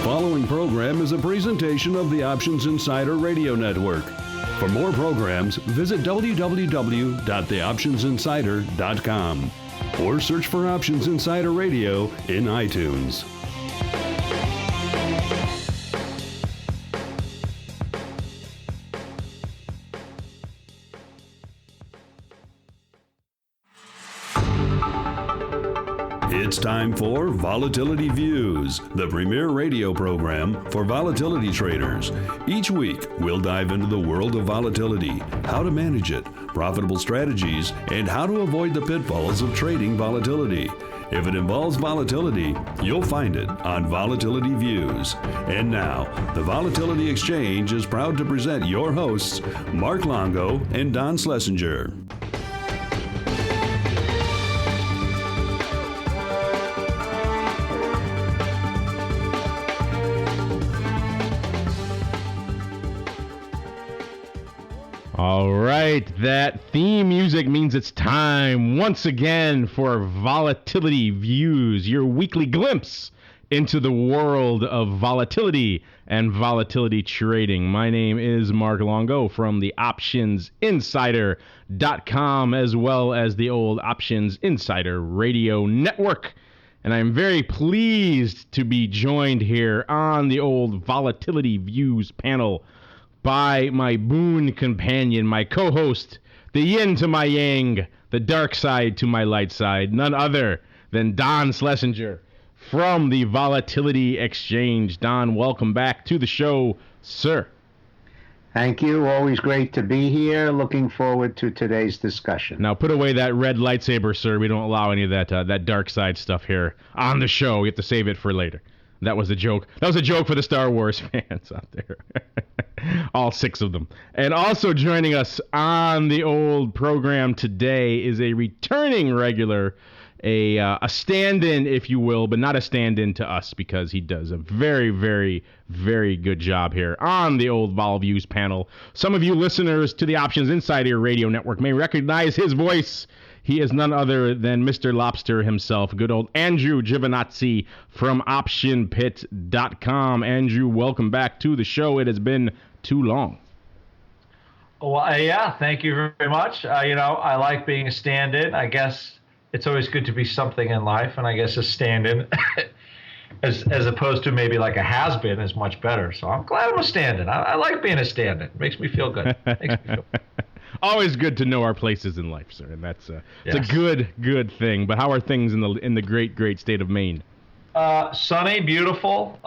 following program is a presentation of the Options Insider Radio Network. For more programs, visit www.theoptionsinsider.com or search for Options Insider Radio in iTunes. It's time for Volatility Views, the premier radio program for volatility traders. Each week, we'll dive into the world of volatility, how to manage it, profitable strategies, and how to avoid the pitfalls of trading volatility. If it involves volatility, you'll find it on Volatility Views. And now, the Volatility Exchange is proud to present your hosts, Mark Longo and Don Schlesinger. All right, that theme music means it's time once again for Volatility Views, your weekly glimpse into the world of volatility and volatility trading. My name is Mark Longo from the OptionsInsider.com as well as the old Options Insider Radio Network. And I'm very pleased to be joined here on the old Volatility Views panel by my boon companion, my co-host, the yin to my yang, the dark side to my light side, none other than Don Schlesinger from the Volatility Exchange. Don, welcome back to the show, sir. Thank you. Always great to be here. Looking forward to today's discussion. Now, put away that red lightsaber, sir. We don't allow any of that dark side stuff here on the show. You have to save it for later. That was a joke. That was a joke for the Star Wars fans out there. All 6 of them. And also joining us on the old program today is a returning regular, a stand-in, if you will, but not a stand-in to us because he does a very, very, very good job here on the old Vol Views panel. Some of you listeners to the Options Insider Radio Network may recognize his voice. He is none other than Mr. Lobster himself, good old Andrew Giovinazzi from OptionPit.com. Andrew, welcome back to the show. It has been too long. Well, yeah, thank you very much. I like being a stand-in. I guess it's always good to be something in life, and I guess a stand-in, as opposed to maybe like a has-been, is much better. So I'm glad I'm a stand-in. I like being a stand-in. It makes me feel good. Always good to know our places in life, sir, and that's it's a good thing. But how are things in the great state of Maine? Sunny, beautiful.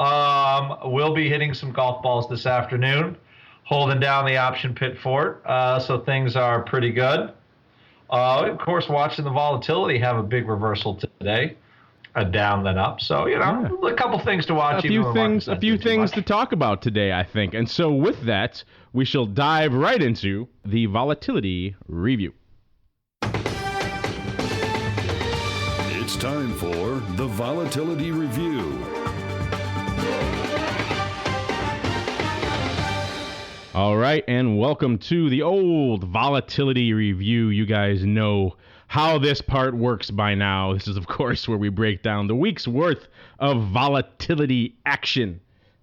We'll be hitting some golf balls this afternoon, holding down the option pit fort. So things are pretty good. Of course, watching the volatility have a big reversal today, a down then up. So a couple things to watch. A few things to talk about today, I think. And so with that, we shall dive right into the Volatility Review. It's time for the Volatility Review. All right, and welcome to the old Volatility Review. You guys know how this part works by now. This is, of course, where we break down the week's worth of volatility action.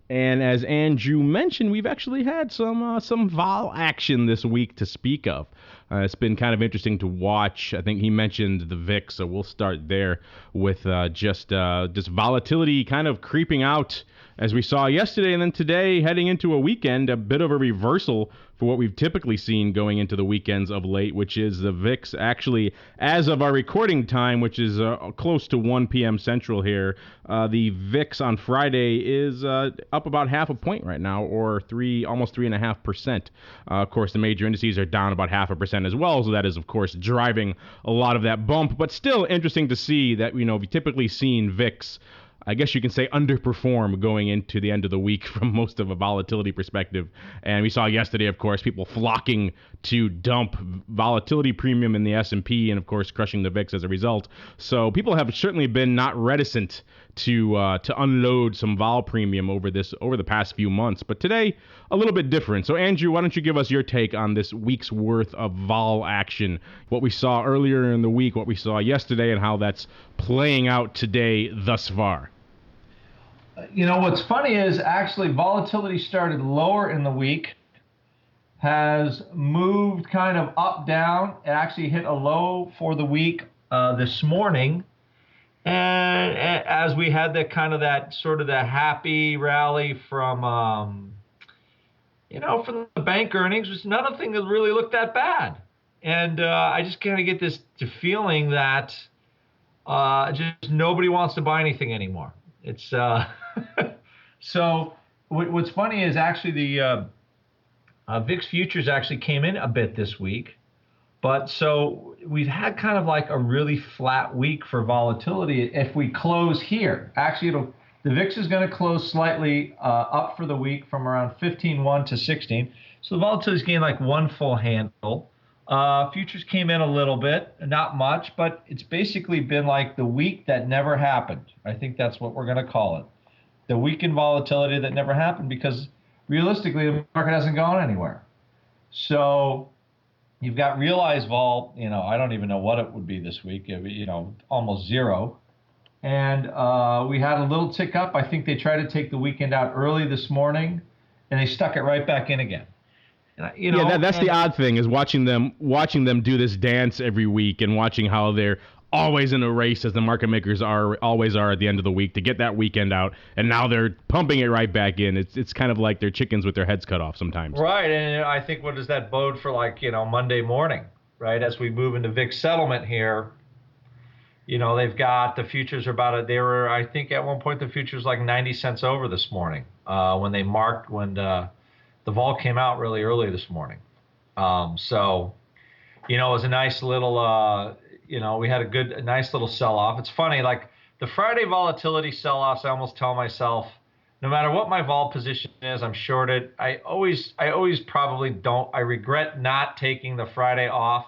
And as Andrew mentioned, we've actually had some vol action this week to speak of. It's been kind of interesting to watch. I think he mentioned the VIX, so we'll start there with just volatility kind of creeping out as we saw yesterday, and then today heading into a weekend, a bit of a reversal for what we've typically seen going into the weekends of late, which is the VIX actually, as of our recording time, which is close to 1 p.m. Central here, the VIX on Friday is up about half a point right now, or almost 3.5%. Of course, the major indices are down about 0.5% as well, so that is, of course, driving a lot of that bump. But still interesting to see that, we've typically seen VIX, I guess you can say, underperform going into the end of the week from most of a volatility perspective. And we saw yesterday, of course, people flocking to dump volatility premium in the S&P and, of course, crushing the VIX as a result. So people have certainly been not reticent to unload some vol premium over the past few months. But today, a little bit different. So, Andrew, why don't you give us your take on this week's worth of vol action, what we saw earlier in the week, what we saw yesterday, and how that's playing out today thus far? What's funny is actually volatility started lower in the week, has moved kind of up, down. It actually hit a low for the week this morning. And as we had that sort of the happy rally from from the bank earnings, was another thing that really looked that bad. And I just kind of get this feeling that just nobody wants to buy anything anymore. It's so what's funny is actually the VIX futures actually came in a bit this week, but so we've had kind of like a really flat week for volatility. If we close here, actually the VIX is going to close slightly up for the week from around 15.1 to 16. So the volatility's gained like one full handle. Futures came in a little bit, not much, but it's basically been like the week that never happened. I think that's what we're going to call it. The week in volatility that never happened, because realistically, the market hasn't gone anywhere. So you've got realized vol, I don't even know what it would be this week, almost zero. And we had a little tick up. I think they tried to take the weekend out early this morning, and they stuck it right back in again. That's the odd thing, is watching them do this dance every week and watching how they're always in a race, as the market makers always are at the end of the week, to get that weekend out, and now they're pumping it right back in. It's kind of like they're chickens with their heads cut off sometimes. Right, and I think what does that bode for, Monday morning, right? As we move into VIX settlement here, they've got the futures are they were, I think at one point the futures like 90 cents over this morning when the vol came out really early this morning. So it was a nice little, we had a nice little sell-off. It's funny, like the Friday volatility sell-offs, I almost tell myself, no matter what my vol position is, I'm shorted. I always probably don't. I regret not taking the Friday off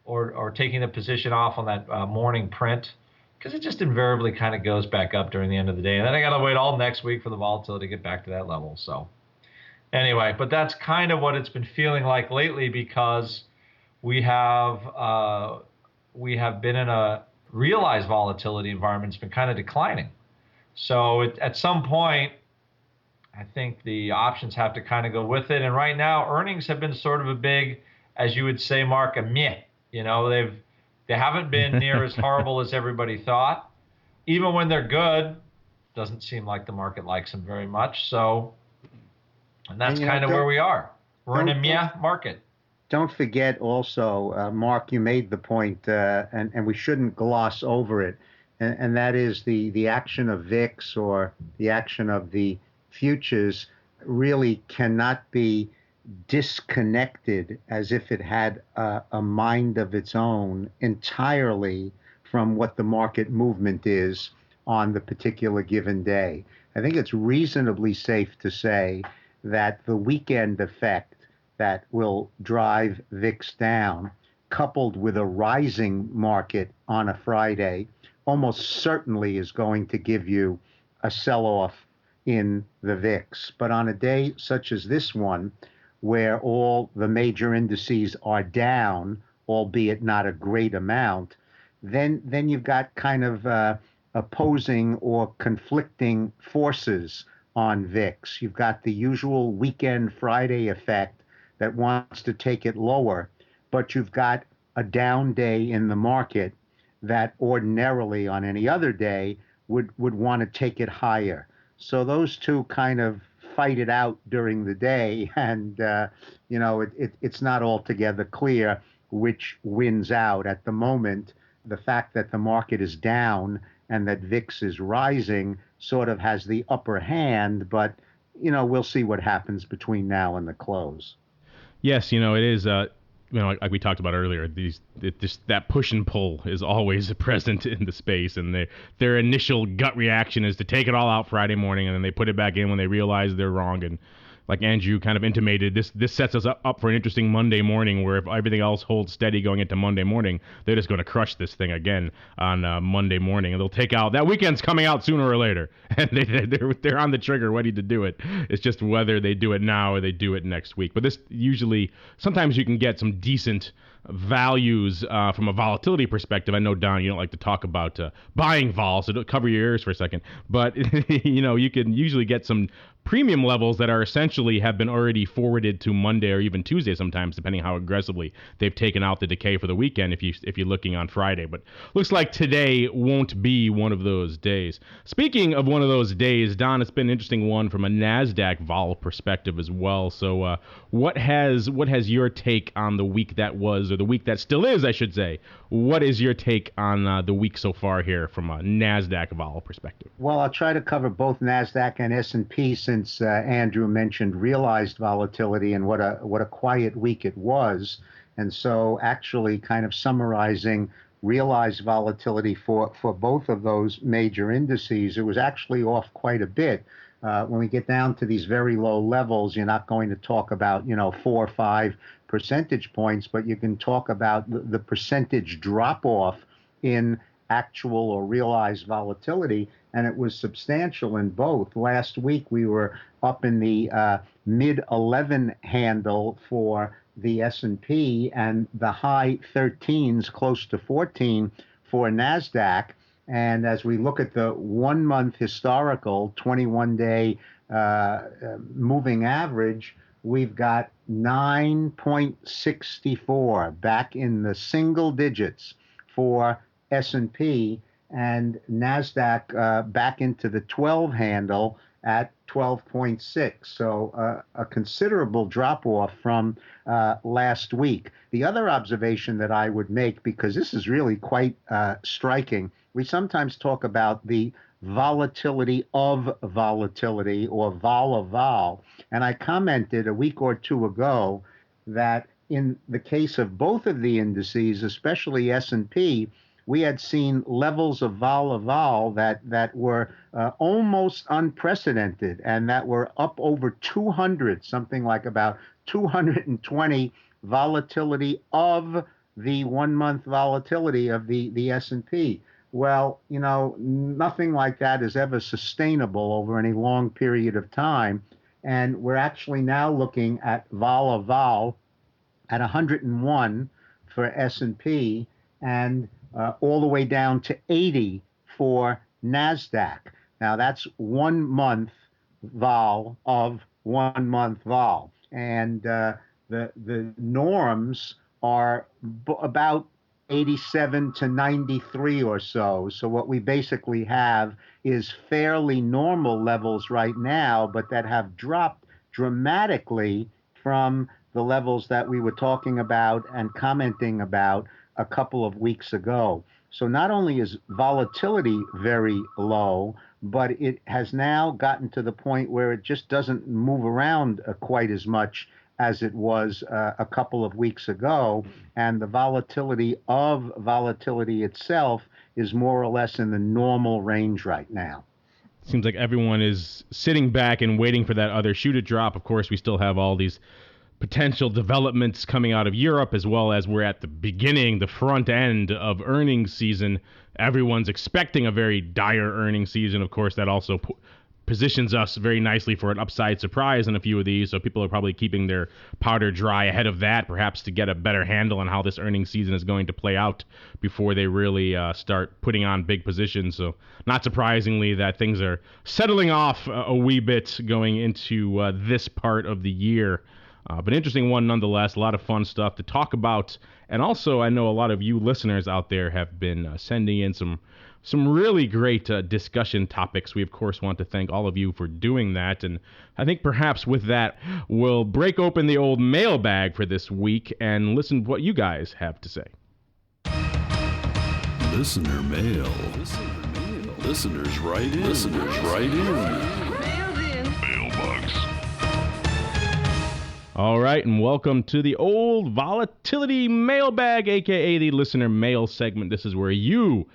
or taking the position off on that morning print, because it just invariably kind of goes back up during the end of the day. And then I got to wait all next week for the volatility to get back to that level. So anyway, but that's kind of what it's been feeling like lately, because we have been in a realized volatility environment. It's been kind of declining. So at some point, I think the options have to kind of go with it. And right now, earnings have been sort of a big, as you would say, Mark, a meh. They haven't been near as horrible as everybody thought. Even when they're good, doesn't seem like the market likes them very much. So, and that's kind of where we are. We're in a meh market. Don't forget also, Mark, you made the point, and we shouldn't gloss over it, and that is the action of VIX or the action of the futures really cannot be disconnected as if it had a mind of its own entirely from what the market movement is on the particular given day. I think it's reasonably safe to say that the weekend effect that will drive VIX down, coupled with a rising market on a Friday, almost certainly is going to give you a sell-off in the VIX. But on a day such as this one, where all the major indices are down, albeit not a great amount, then you've got kind of opposing or conflicting forces on VIX. You've got the usual weekend Friday effect that wants to take it lower, but you've got a down day in the market that ordinarily on any other day would want to take it higher. So those two kind of fight it out during the day, and it's not altogether clear which wins out at the moment. The fact that the market is down and that VIX is rising sort of has the upper hand, but we'll see what happens between now and the close. Yes, it is. Like we talked about earlier, that push and pull is always present in the space, and their initial gut reaction is to take it all out Friday morning, and then they put it back in when they realize they're wrong. And like Andrew kind of intimated, this sets us up for an interesting Monday morning, where if everything else holds steady going into Monday morning, they're just going to crush this thing again on Monday morning, and they'll take out that weekend's coming out sooner or later, and they're on the trigger ready to do it. It's just whether they do it now or they do it next week. But this usually, sometimes you can get some decent values from a volatility perspective. I know, Don, you don't like to talk about buying vol, so don't cover your ears for a second. But you can usually get some premium levels that are essentially have been already forwarded to Monday or even Tuesday sometimes, depending how aggressively they've taken out the decay for the weekend. If you're looking on Friday, but looks like today won't be one of those days. Speaking of one of those days, Don, it's been an interesting one from a NASDAQ vol perspective as well. So what has your take on the week that was, or the week that still is, I should say? What is your take on the week so far here from a NASDAQ vol perspective? Well, I'll try to cover both NASDAQ and S&P since Andrew mentioned realized volatility and what a quiet week it was. And so actually kind of summarizing realized volatility for both of those major indices, it was actually off quite a bit. When we get down to these very low levels, you're not going to talk about, 4 or 5 percentage points, but you can talk about the percentage drop off in actual or realized volatility, and it was substantial in both. Last week we were up in the mid 11 handle for the S&P and the high 13s, close to 14 for NASDAQ. And as we look at the 1 month historical 21-day moving average, we've got 9.64 back in the single digits for S&P, and NASDAQ back into the 12 handle at 12.6. So a considerable drop off from last week. The other observation that I would make, because this is really quite striking, we sometimes talk about the volatility of volatility, or vol of vol. And I commented a week or two ago that in the case of both of the indices, especially S&P, we had seen levels of vol that were almost unprecedented, and that were up over 200, something like about 220 volatility of the 1 month volatility of the S&P. Well, nothing like that is ever sustainable over any long period of time. And we're actually now looking at vol of vol at 101 for S&P, and all the way down to 80 for NASDAQ. Now that's 1 month vol of 1 month vol. And the norms are about 87 to 93 or so. So what we basically have is fairly normal levels right now, but that have dropped dramatically from the levels that we were talking about and commenting about a couple of weeks ago. So not only is volatility very low, but it has now gotten to the point where it just doesn't move around quite as much as it was a couple of weeks ago. And the volatility of volatility itself is more or less in the normal range right now. Seems like everyone is sitting back and waiting for that other shoe to drop. Of course, we still have all these potential developments coming out of Europe, as well as we're at the beginning, the front end of earnings season. Everyone's expecting a very dire earnings season. Of course, that also positions us very nicely for an upside surprise in a few of these. So people are probably keeping their powder dry ahead of that, perhaps to get a better handle on how this earnings season is going to play out before they really start putting on big positions. So not surprisingly that things are settling off a wee bit going into this part of the year. But interesting one nonetheless, a lot of fun stuff to talk about. And also, I know a lot of you listeners out there have been sending in some really great discussion topics. We, of course, want to thank all of you for doing that. And I think perhaps with that, we'll break open the old mailbag for this week and listen to what you guys have to say. Listener mail. Listeners write in. Mailbox. All right, and welcome to the old Volatility Mailbag, a.k.a. the listener mail segment. This is where you,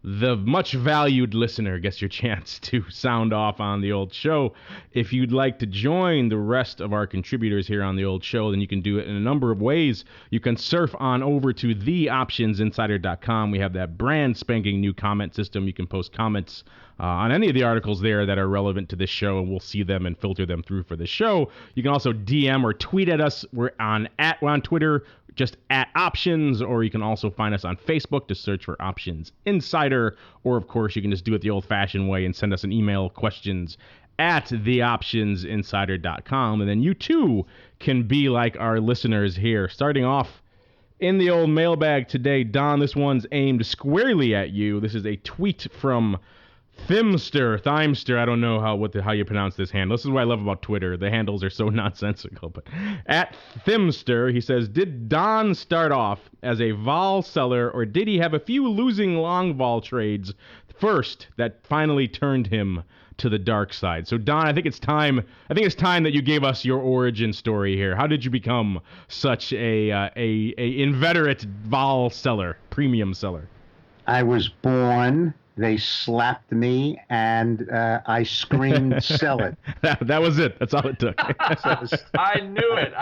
the much valued listener, gets your chance to sound off on the old show. If you'd like to join the rest of our contributors here on the old show, then you can do it in a number of ways. You can surf on over to theoptionsinsider.com. We have that brand spanking new comment system. You can post comments on any of the articles there that are relevant to this show, and we'll see them and filter them through for the show. You can also DM or tweet at us. We're on Twitter, just at Options, or you can also find us on Facebook. Just search for Options Insider, or of course you can just do it the old-fashioned way and send us an email, questions at theoptionsinsider.com, and then you too can be like our listeners here. Starting off in the old mailbag today, Don, this one's aimed squarely at you. This is a tweet from Thimster, I don't know how you pronounce this handle. This is what I love about Twitter. The handles are so nonsensical. But at Thimster, he says, did Don start off as a vol seller, or did he have a few losing long vol trades first that finally turned him to the dark side? So Don, I think it's time that you gave us your origin story here. How did you become such a inveterate vol seller, premium seller? I was born. They slapped me, and I screamed, "Sell it!" That was it. That's all it took. I knew it.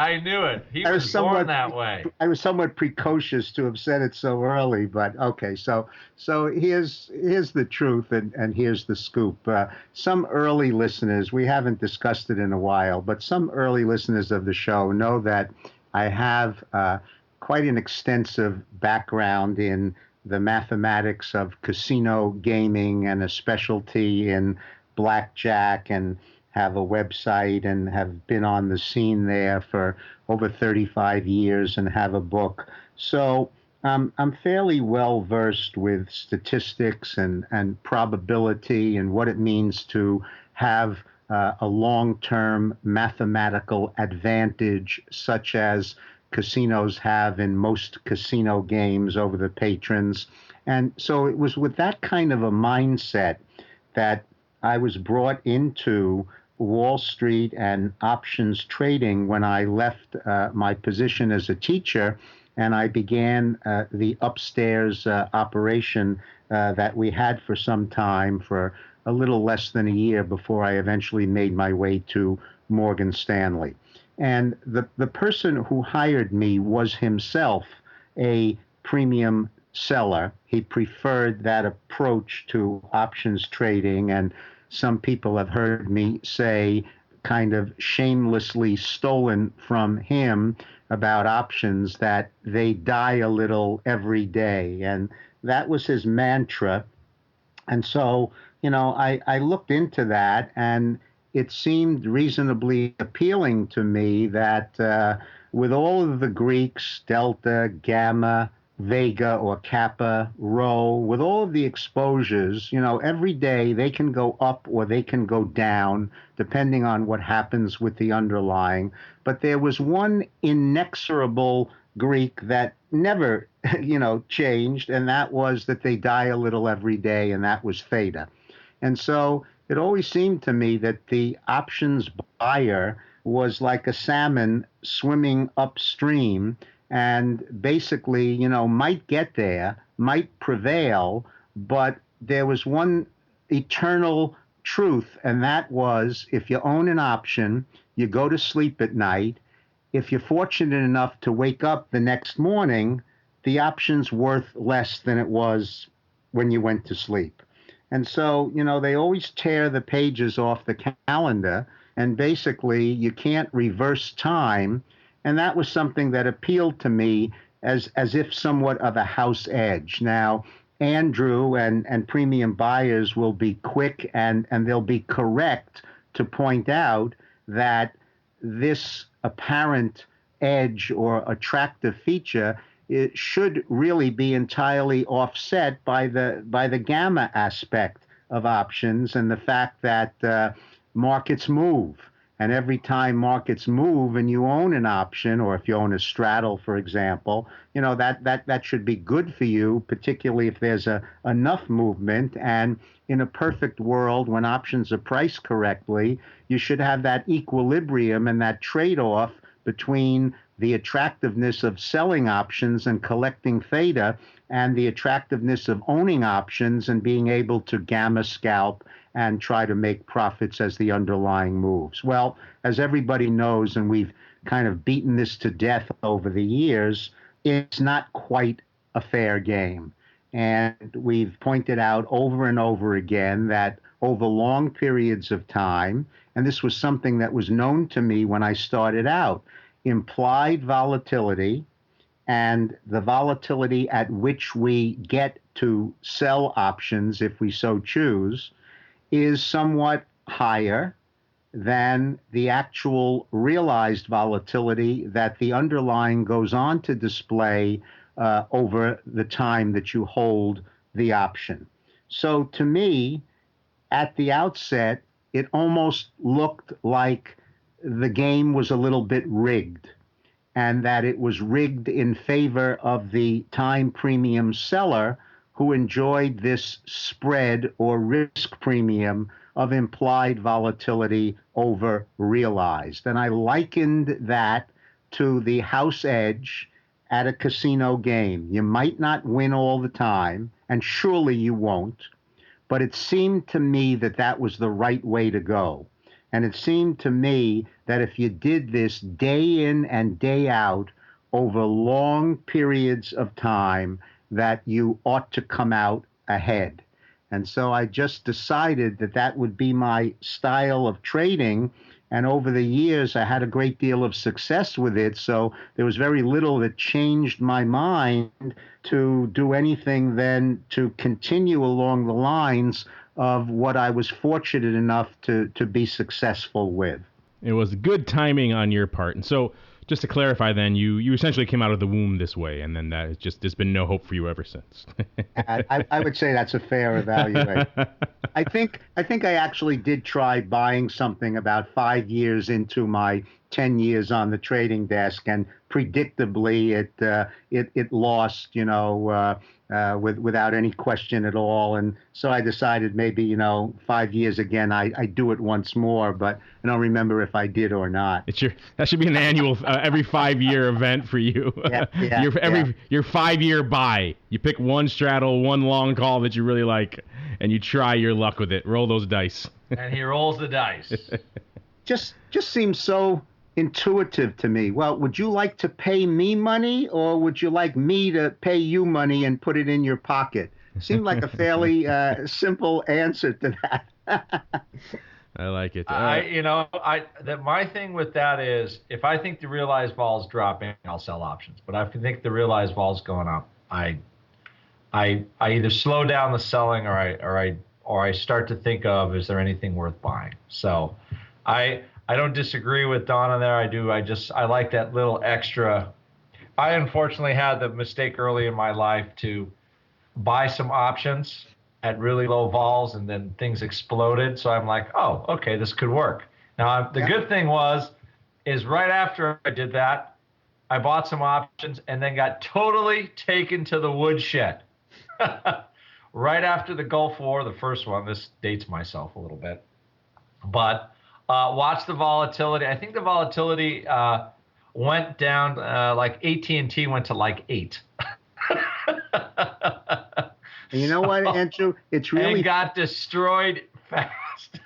He was born that way. I was somewhat precocious to have said it so early, but okay. So here's the truth, and here's the scoop. Some early listeners, we haven't discussed it in a while, but some early listeners of the show know that I have quite an extensive background in the mathematics of casino gaming and a specialty in blackjack, and have a website and have been on the scene there for over 35 years and have a book. So I'm fairly well versed with statistics and probability and what it means to have a long-term mathematical advantage, such as casinos have in most casino games over the patrons. And so it was with that kind of a mindset that I was brought into Wall Street and options trading when I left my position as a teacher, and I began the upstairs operation that we had for some time, for a little less than a year, before I eventually made my way to Morgan Stanley. And the person who hired me was himself a premium seller. He preferred that approach to options trading, and some people have heard me say, kind of shamelessly stolen from him about options, that they die a little every day. And that was his mantra. And so, I looked into that, and it seemed reasonably appealing to me that with all of the Greeks, delta, gamma, vega or kappa, rho, with all of the exposures, every day they can go up or they can go down, depending on what happens with the underlying. But there was one inexorable Greek that never, changed, and that was that they die a little every day, and that was theta. And so it always seemed to me that the options buyer was like a salmon swimming upstream, and basically, might get there, might prevail, but there was one eternal truth, and that was, if you own an option, you go to sleep at night. If you're fortunate enough to wake up the next morning, the option's worth less than it was when you went to sleep. And so, they always tear the pages off the calendar, and basically you can't reverse time. And that was something that appealed to me as if somewhat of a house edge. Now, Andrew and premium buyers will be quick and they'll be correct to point out that this apparent edge or attractive feature, it should really be entirely offset by the gamma aspect of options, and the fact that markets move. And every time markets move and you own an option, or if you own a straddle, for example, that should be good for you, particularly if there's enough movement. And in a perfect world, when options are priced correctly, you should have that equilibrium and that trade-off between the attractiveness of selling options and collecting theta, and the attractiveness of owning options and being able to gamma scalp and try to make profits as the underlying moves. Well, as everybody knows, and we've kind of beaten this to death over the years, it's not quite a fair game. And we've pointed out over and over again that over long periods of time, and this was something that was known to me when I started out, implied volatility and the volatility at which we get to sell options, if we so choose, is somewhat higher than the actual realized volatility that the underlying goes on to display over the time that you hold the option. So to me, at the outset, it almost looked like the game was a little bit rigged, and that it was rigged in favor of the time premium seller who enjoyed this spread or risk premium of implied volatility over realized. And I likened that to the house edge at a casino game. You might not win all the time, and surely you won't, but it seemed to me that that was the right way to go. And it seemed to me that if you did this day in and day out over long periods of time, that you ought to come out ahead. And so I just decided that that would be my style of trading. And over the years, I had a great deal of success with it. So there was very little that changed my mind to do anything than to continue along the lines of what I was fortunate enough to be successful with. It was good timing on your part. And so just to clarify then, you essentially came out of the womb this way, and then that is just, there's been no hope for you ever since. I would say that's a fair evaluation. I think I actually did try buying something about 5 years into my 10 years on the trading desk, and predictably it lost, without any question at all. And so I decided maybe 5 years again I'd do it once more, but I don't remember if I did or not. That should be an annual every 5-year event for you. Your 5-year buy. You pick one straddle, one long call that you really like, and you try your luck with it. Roll those dice. And he rolls the dice. Just seems so intuitive to me. Well, would you like to pay me money, or would you like me to pay you money and put it in your pocket? Seemed like a fairly simple answer to that. I like it. My thing with that is, if I think the realized vol is dropping, I'll sell options. But if I think the realized vol is going up, I either slow down the selling or I start to think of, is there anything worth buying? So I don't disagree with Donna there. I like that little extra. I unfortunately had the mistake early in my life to buy some options at really low vols, and then things exploded. So I'm like, oh, okay, this could work. Now, the good thing is right after I did that, I bought some options and then got totally taken to the woodshed. Right after the Gulf War, the first one. This dates myself a little bit. But watch the volatility. I think the volatility went down, like AT&T went to like 8. You know what, Andrew? It's really and got destroyed fast.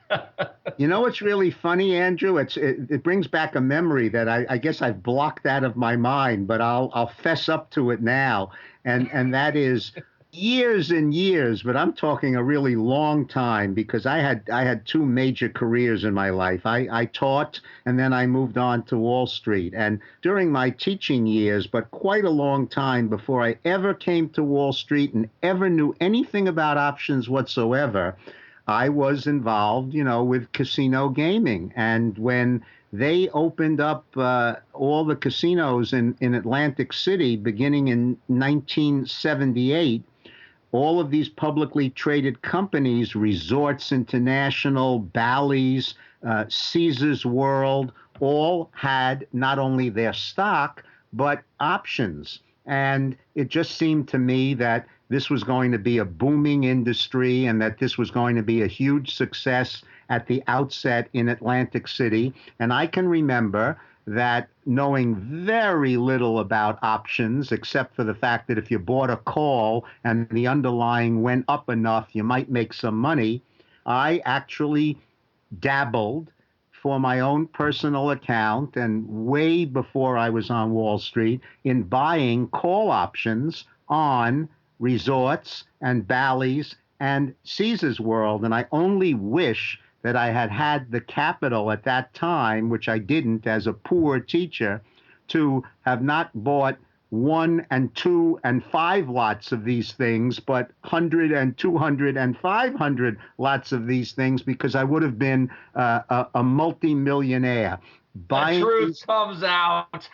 You know what's really funny, Andrew? It brings back a memory that I guess I've blocked out of my mind, but I'll fess up to it now, and that is years and years, but I'm talking a really long time, because I had two major careers in my life. I taught, and then I moved on to Wall Street. And during my teaching years, but quite a long time before I ever came to Wall Street and ever knew anything about options whatsoever, I was involved, with casino gaming. And when they opened up all the casinos in Atlantic City beginning in 1978, all of these publicly traded companies, Resorts International, Bally's, Caesars World, all had not only their stock, but options. And it just seemed to me that this was going to be a booming industry, and that this was going to be a huge success at the outset in Atlantic City. And I can remember that knowing very little about options, except for the fact that if you bought a call and the underlying went up enough, you might make some money. I actually dabbled for my own personal account, and way before I was on Wall Street, in buying call options on Resorts and Bally's and Caesars World. And I only wish that I had the capital at that time, which I didn't as a poor teacher, to have not bought 1 and 2 and 5 lots of these things, but 100 and 200 and 500 lots of these things, because I would have been a multi-millionaire. The truth comes out.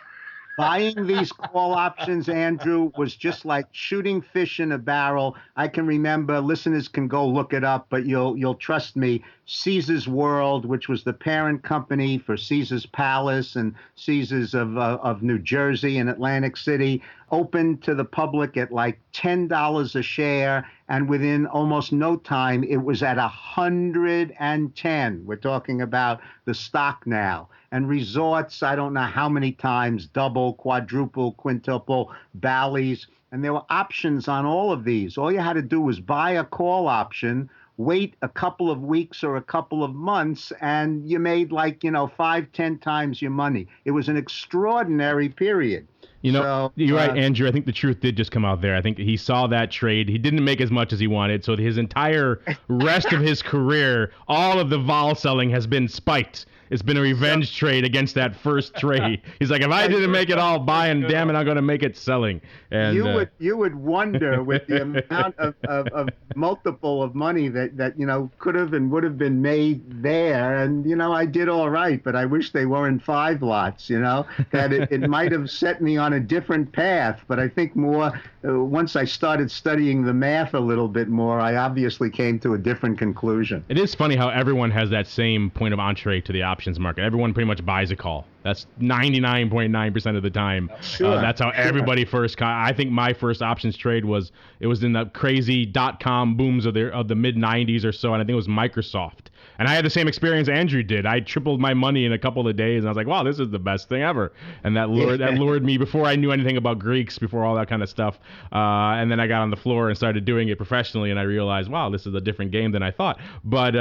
Buying these call options, Andrew, was just like shooting fish in a barrel. I can remember, listeners can go look it up, but you'll trust me. Caesar's World, which was the parent company for Caesar's Palace and Caesar's of New Jersey and Atlantic City, opened to the public at like $10 a share, and within almost no time, it was at 110. We're talking about the stock now. And resorts, I don't know how many times, double, quadruple, quintuple, Bally's. And there were options on all of these. All you had to do was buy a call option, wait a couple of weeks or a couple of months, and you made 5, 10 times your money. It was an extraordinary period. You're right, Andrew. I think the truth did just come out there. I think he saw that trade. He didn't make as much as he wanted. So his entire rest of his career, all of the vol selling has been spiked. It's been a revenge trade against that first trade. He's like, if I didn't make it all buying, damn it, I'm going to make it selling. And you would wonder with the amount of multiple of money that could have and would have been made there. And I did all right, but I wish they weren't 5 lots. That it might have set me on a different path. But I think more once I started studying the math a little bit more, I obviously came to a different conclusion. It is funny how everyone has that same point of entree to the options market. Everyone pretty much buys a call. That's 99.9% of the time. Sure. That's how everybody first. I think my first options trade was in the crazy .com booms of the mid 90s or so, and I think it was Microsoft. And I had the same experience Andrew did. I tripled my money in a couple of days, and I was like, wow, this is the best thing ever. And that lured me before I knew anything about Greeks, before all that kind of stuff. And then I got on the floor and started doing it professionally, and I realized, wow, this is a different game than I thought. But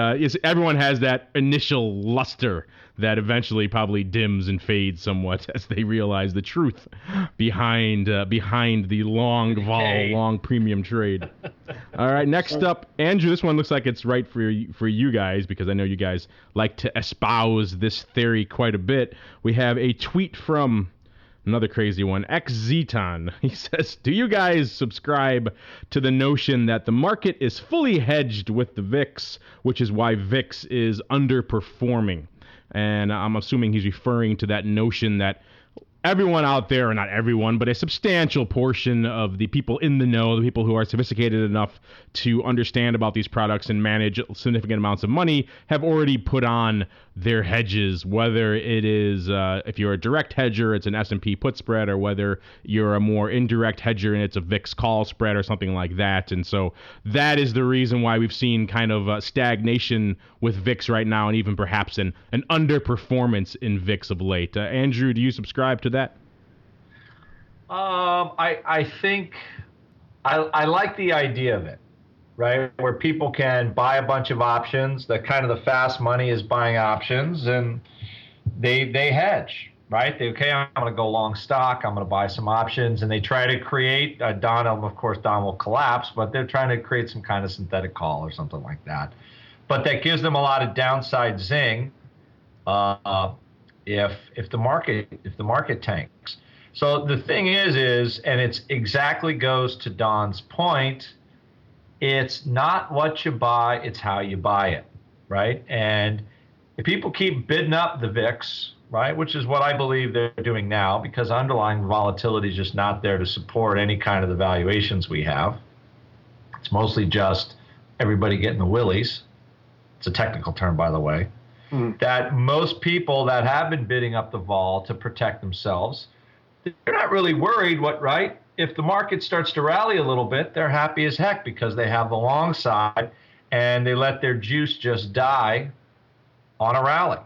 everyone has that initial luster that eventually probably dims and fades somewhat as they realize the truth behind the long premium trade. All right, next up, Andrew. This one looks like it's right for you guys, because I know you guys like to espouse this theory quite a bit. We have a tweet from another crazy one, XZeton. He says, do you guys subscribe to the notion that the market is fully hedged with the VIX, which is why VIX is underperforming? And I'm assuming he's referring to that notion that everyone out there, or not everyone, but a substantial portion of the people in the know, the people who are sophisticated enough to understand about these products and manage significant amounts of money, have already put on their hedges, whether it is, if you're a direct hedger, it's an S&P put spread, or whether you're a more indirect hedger and it's a VIX call spread or something like that. And so that is the reason why we've seen kind of stagnation with VIX right now, and even perhaps an underperformance in VIX of late. Andrew, do you subscribe to that? I think I like the idea of it, right? Where people can buy a bunch of options. That kind of the fast money is buying options, and they hedge, right? I'm going to go long stock. I'm going to buy some options, and they try to create Don will collapse, but they're trying to create some kind of synthetic call or something like that. But that gives them a lot of downside zing if the market tanks. So the thing is, and it's exactly goes to Don's point, it's not what you buy, it's how you buy it, right? And if people keep bidding up the VIX, right, which is what I believe they're doing now, because underlying volatility is just not there to support any kind of the valuations we have. It's mostly just everybody getting the willies. It's a technical term, by the way. That most people that have been bidding up the vol to protect themselves, they're not really worried right? If the market starts to rally a little bit, they're happy as heck because they have the long side and they let their juice just die on a rally.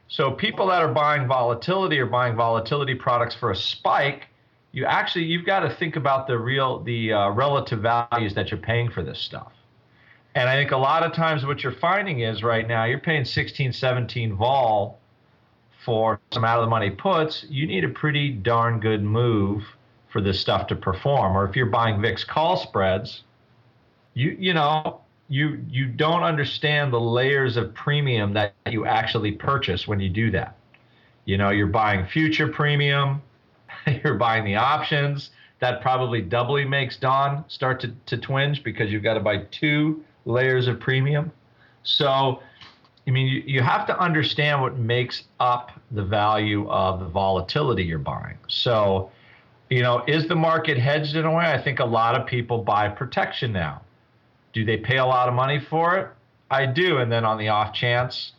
So people that are buying volatility or buying volatility products for a spike, you've got to think about the relative values that you're paying for this stuff. And I think a lot of times what you're finding is right now you're paying 16, 17 vol for some out-of-the-money puts. You need a pretty darn good move for this stuff to perform. Or if you're buying VIX call spreads, you don't understand the layers of premium that you actually purchase when you do that. You're buying future premium, you're buying the options. That probably doubly makes Dawn start to twinge because you've got to buy 2 layers of premium. So, I mean, you have to understand what makes up the value of the volatility you're buying. So, is the market hedged in a way? I think a lot of people buy protection now. Do they pay a lot of money for it? I do. And then on the off chance,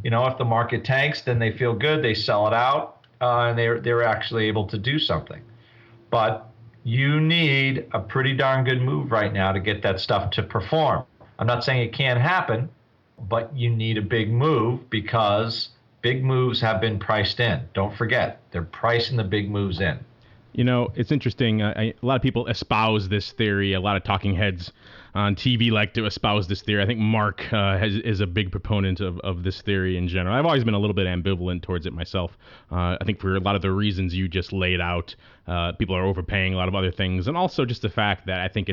if the market tanks, then they feel good. They sell it out, and they're actually able to do something. But you need a pretty darn good move right now to get that stuff to perform. I'm not saying it can't happen, but you need a big move because big moves have been priced in. Don't forget, they're pricing the big moves in. It's interesting. A lot of people espouse this theory. A lot of talking heads on TV like to espouse this theory. I think Mark is a big proponent of this theory in general. I've always been a little bit ambivalent towards it myself. I think for a lot of the reasons you just laid out, people are overpaying a lot of other things, and also just the fact that I think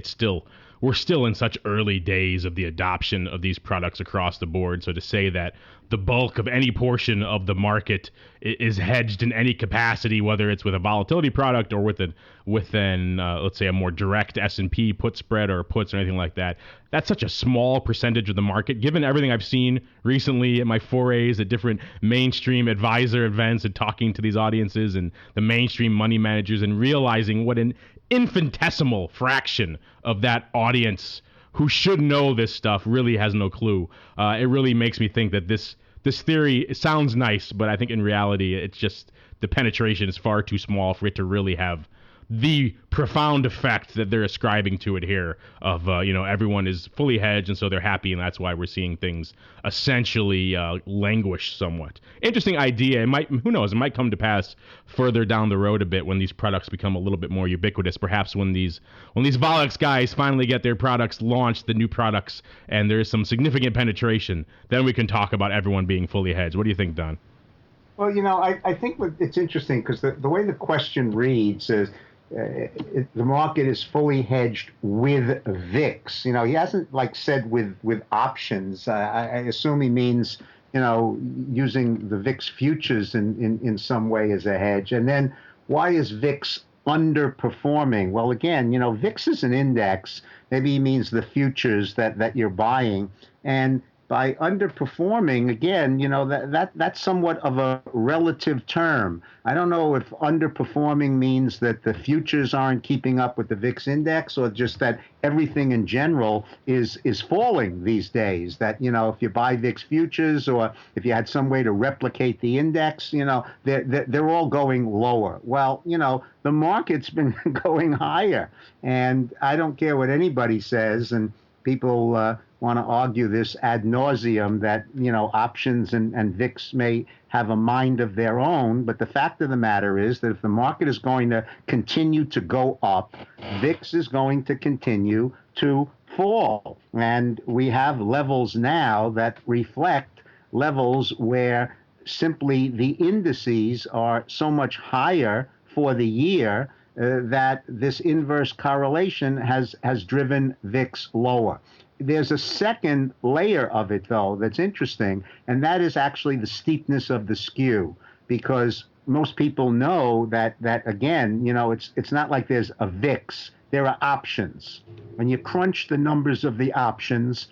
we're still in such early days of the adoption of these products across the board. So to say that the bulk of any portion of the market is hedged in any capacity, whether it's with a volatility product or within let's say a more direct S&P put spread or puts or anything like that, that's such a small percentage of the market. Given everything I've seen recently at my forays at different mainstream advisor events and talking to these audiences and the mainstream money managers and realizing what an infinitesimal fraction of that audience who should know this stuff really has no clue. It really makes me think that this theory, it sounds nice, but I think in reality, it's just the penetration is far too small for it to really have the profound effect that they're ascribing to it here of, everyone is fully hedged and so they're happy, and that's why we're seeing things essentially languish somewhat. Interesting idea. Who knows, it might come to pass further down the road a bit when these products become a little bit more ubiquitous, perhaps when these Volex guys finally get their products launched, the new products, and there's some significant penetration, then we can talk about everyone being fully hedged. What do you think, Don? Well, I think it's interesting because the way the question reads is, the market is fully hedged with VIX. He hasn't said with options. I assume he means, using the VIX futures in some way as a hedge. And then why is VIX underperforming? Well, again, VIX is an index. Maybe he means the futures that you're buying. And by underperforming, again, that's somewhat of a relative term. I don't know if underperforming means that the futures aren't keeping up with the VIX index, or just that everything in general is falling these days. That, if you buy VIX futures, or if you had some way to replicate the index, they're all going lower. Well, the market's been going higher, and I don't care what anybody says, and people want to argue this ad nauseum that, options and VIX may have a mind of their own. But the fact of the matter is that if the market is going to continue to go up, VIX is going to continue to fall. And we have levels now that reflect levels where simply the indices are so much higher for the year that this inverse correlation has driven VIX lower. There's a second layer of it, though, that's interesting, and that is actually the steepness of the skew, because most people know that again, it's not like there's a VIX. There are options. When you crunch the numbers of the options,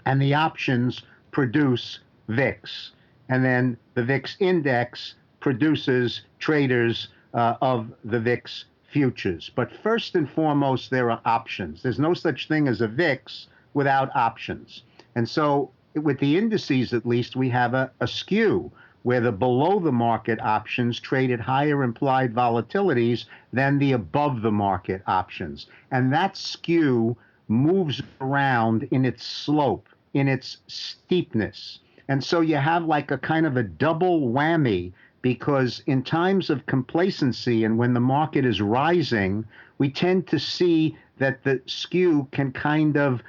and the options produce VIX, and then the VIX index produces traders of the VIX futures. But first and foremost, there are options. There's no such thing as a VIX without options. And so with the indices, at least, we have a skew where the below the market options trade at higher implied volatilities than the above the market options. And that skew moves around in its slope, in its steepness. And so you have a kind of a double whammy, because in times of complacency and when the market is rising, we tend to see that the skew can kind of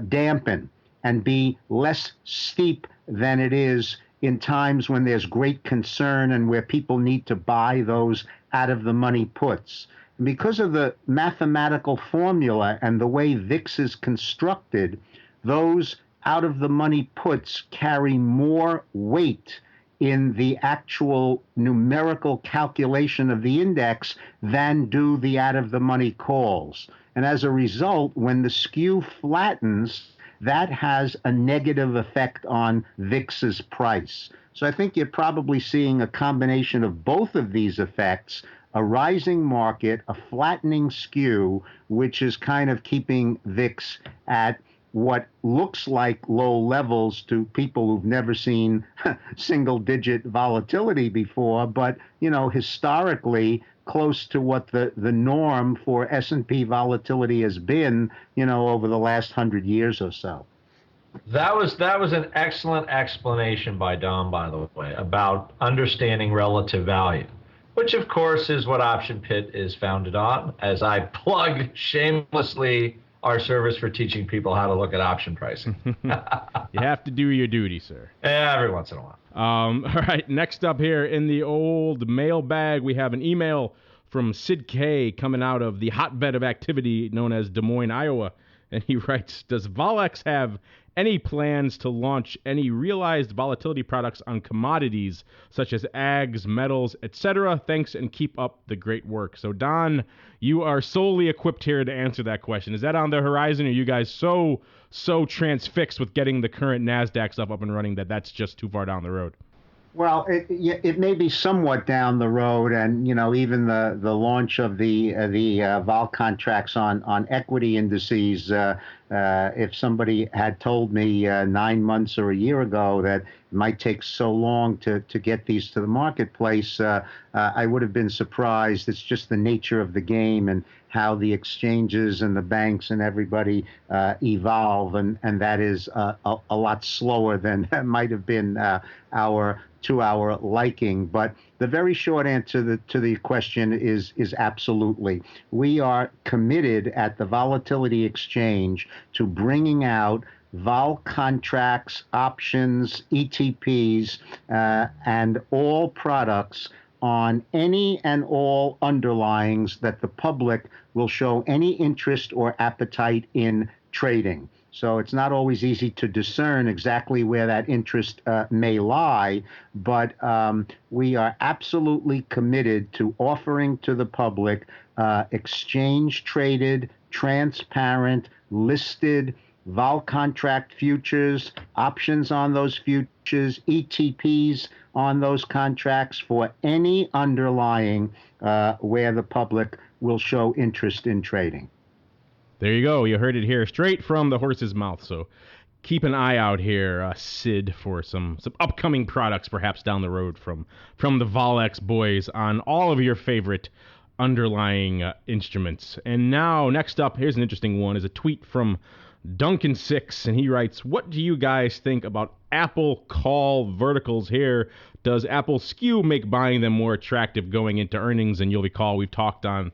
dampen and be less steep than it is in times when there's great concern and where people need to buy those out-of-the-money puts. And because of the mathematical formula and the way VIX is constructed, those out-of-the-money puts carry more weight in the actual numerical calculation of the index than do the out-of-the-money calls. And as a result, when the skew flattens, that has a negative effect on VIX's price. So I think you're probably seeing a combination of both of these effects, a rising market, a flattening skew, which is kind of keeping VIX at what looks like low levels to people who've never seen single-digit volatility before, but, historically close to what the norm for S&P volatility has been, over the last 100 years or so. That was an excellent explanation by Don, by the way, about understanding relative value, which of course is what Option Pit is founded on, as I plug shamelessly our service for teaching people how to look at option pricing. You have to do your duty, sir. Every once in a while. All right, next up here in the old mailbag, we have an email from Sid K coming out of the hotbed of activity known as Des Moines, Iowa. And he writes, does Volex have any plans to launch any realized volatility products on commodities such as ags, metals, etc.? Thanks, and keep up the great work. So, Don, you are solely equipped here to answer that question. Is that on the horizon? Or are you guys so transfixed with getting the current NASDAQ stuff up and running that that's just too far down the road? Well, it may be somewhat down the road, and even the launch of the vol contracts on equity indices. If somebody had told me 9 months or a year ago that it might take so long to get these to the marketplace, I would have been surprised. It's just the nature of the game and how the exchanges and the banks and everybody evolve, and that is a lot slower than might have been to our liking. But the very short answer to the question is absolutely. We are committed at the Volatility Exchange to bringing out vol contracts, options, ETPs, and all products on any and all underlyings that the public will show any interest or appetite in trading. So it's not always easy to discern exactly where that interest may lie, but we are absolutely committed to offering to the public exchange-traded, transparent, listed vol contract futures, options on those futures, ETPs on those contracts for any underlying where the public will show interest in trading. There you go. You heard it here straight from the horse's mouth. So keep an eye out here, Sid, for some upcoming products perhaps down the road from the Volex boys on all of your favorite underlying instruments. And now, next up, here's an interesting one, is a tweet from Duncan6, and he writes, what do you guys think about Apple call verticals here? Does Apple skew make buying them more attractive going into earnings? And you'll recall we've talked on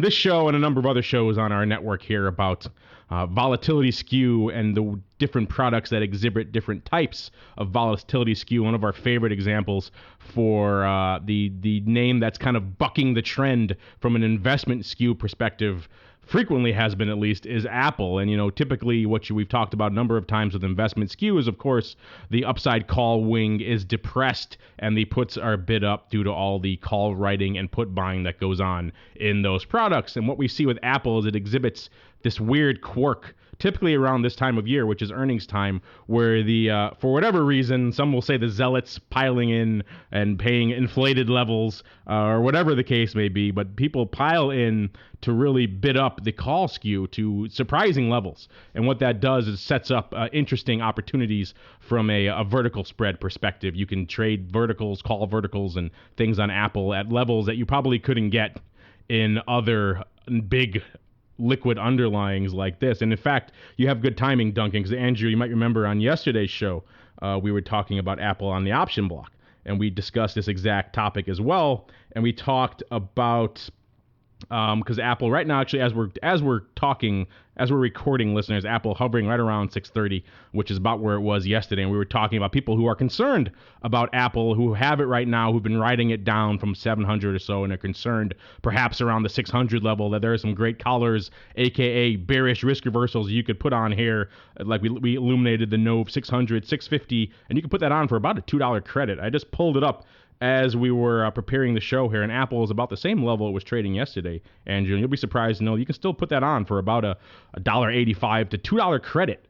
this show and a number of other shows on our network here about volatility skew and the different products that exhibit different types of volatility skew. One of our favorite examples for the name that's kind of bucking the trend from an investment skew perspective, frequently has been at least, is Apple. And, typically what we've talked about a number of times with investment skew is, of course, the upside call wing is depressed and the puts are bid up due to all the call writing and put buying that goes on in those products. And what we see with Apple is it exhibits this weird quirk typically around this time of year, which is earnings time, where the for whatever reason, some will say the zealots piling in and paying inflated levels or whatever the case may be, but people pile in to really bid up the call skew to surprising levels. And what that does is sets up interesting opportunities from a vertical spread perspective. You can trade verticals, call verticals, and things on Apple at levels that you probably couldn't get in other big liquid underlyings like this. And in fact, you have good timing, Duncan, because Andrew, you might remember on yesterday's show, we were talking about Apple on the option block, and we discussed this exact topic as well. And we talked about Because Apple right now, actually, as we're recording, listeners, Apple hovering right around 630, which is about where it was yesterday. And we were talking about people who are concerned about Apple, who have it right now, who've been writing it down from 700 or so, and are concerned perhaps around the 600 level that there are some great collars, aka bearish risk reversals you could put on here. Like we illuminated the Nove 600, 650, and you can put that on for about a $2 credit. I just pulled it up as we were preparing the show here, and Apple is about the same level it was trading yesterday. And you'll be surprised to know you can still put that on for about a $1.85 to $2 credit,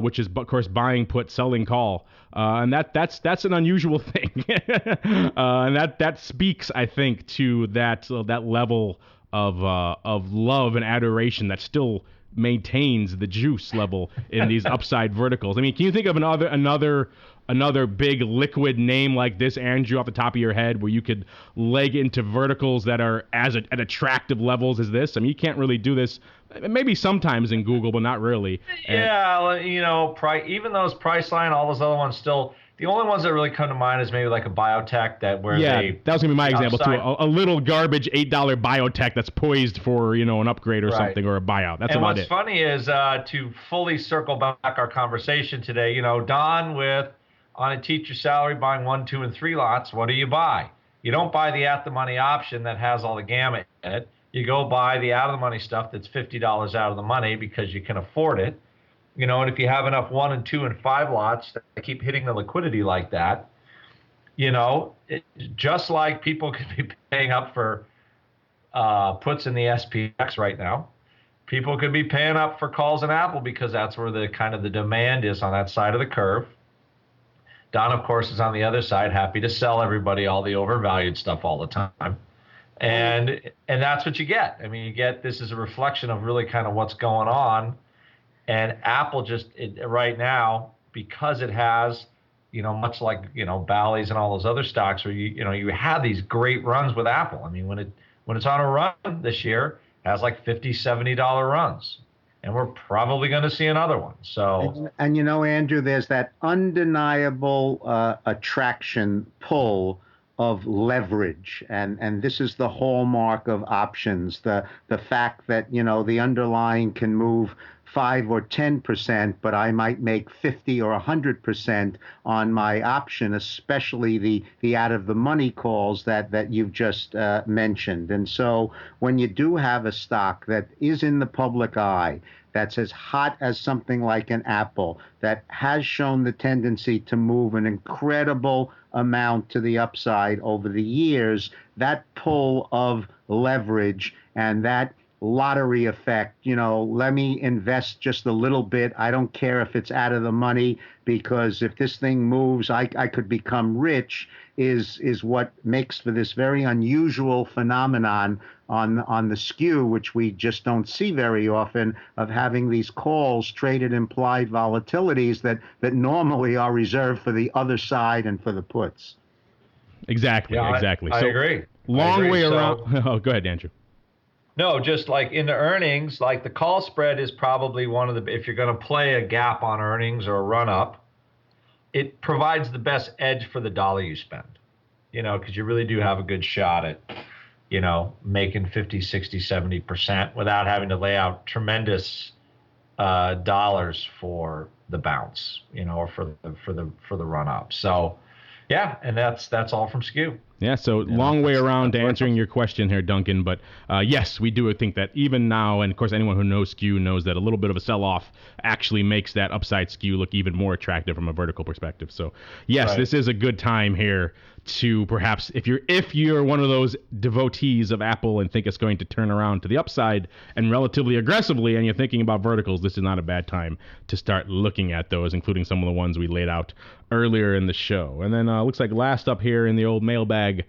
which is, of course, buying put, selling call. And that's an unusual thing. And that speaks, I think, to that level of love and adoration that still maintains the juice level in these upside verticals. I mean, can you think of another big liquid name like this, Andrew, off the top of your head, where you could leg into verticals that are at attractive levels as this? I mean, you can't really do this. Maybe sometimes in Google, but not really. Yeah, even those Priceline, all those other ones still. The only ones that really come to mind is maybe like a biotech that was going to be my example too. A little garbage $8 biotech that's poised for an upgrade or something, or a buyout. That's about it. And what's funny is to fully circle back our conversation today. Don on a teacher salary buying 1, 2, and 3 lots. What do you buy? You don't buy the at the money option that has all the gamut in it. You go buy the out of the money stuff that's $50 out of the money because you can afford it. And if you have enough 1 and 2 and 5 lots that keep hitting the liquidity like that, just like people could be paying up for puts in the SPX right now, people could be paying up for calls in Apple because that's where the kind of the demand is on that side of the curve. Don, of course, is on the other side, happy to sell everybody all the overvalued stuff all the time. And that's what you get. I mean, this is a reflection of really kind of what's going on. And Apple right now, because it has, much like, Bally's and all those other stocks where you have these great runs with Apple. I mean, when it's on a run this year, it has like $50, $70 runs. And we're probably going to see another one. So, and Andrew, there's that undeniable attraction pull of leverage, and this is the hallmark of options. The fact that the underlying can move 5 or 10%, but I might make 50 or 100% on my option, especially the out of the money calls that you've just mentioned. And so when you do have a stock that is in the public eye, that's as hot as something like an Apple, that has shown the tendency to move an incredible amount to the upside over the years, that pull of leverage and that lottery effect, let me invest just a little bit. I don't care if it's out of the money, because if this thing moves, I could become rich, is what makes for this very unusual phenomenon on the skew, which we just don't see very often, of having these calls traded implied volatilities that normally are reserved for the other side and for the puts. Exactly. I agree. Long way around. Oh, go ahead, Andrew. No, just like in the earnings, like the call spread is probably one of the, if you're going to play a gap on earnings or a run up, it provides the best edge for the dollar you spend, because you really do have a good shot at, making 50, 60, 70% without having to lay out tremendous dollars for the bounce, or for the run up. So, yeah, and that's all from skew. Yeah, so long way around to answering your question here, Duncan. But yes, we do think that even now, and of course anyone who knows skew knows that a little bit of a sell-off actually makes that upside skew look even more attractive from a vertical perspective. So yes, This is a good time here to perhaps, if you're one of those devotees of Apple and think it's going to turn around to the upside and relatively aggressively, and you're thinking about verticals, this is not a bad time to start looking at those, including some of the ones we laid out earlier in the show. And then looks like last up here in the old mailbag,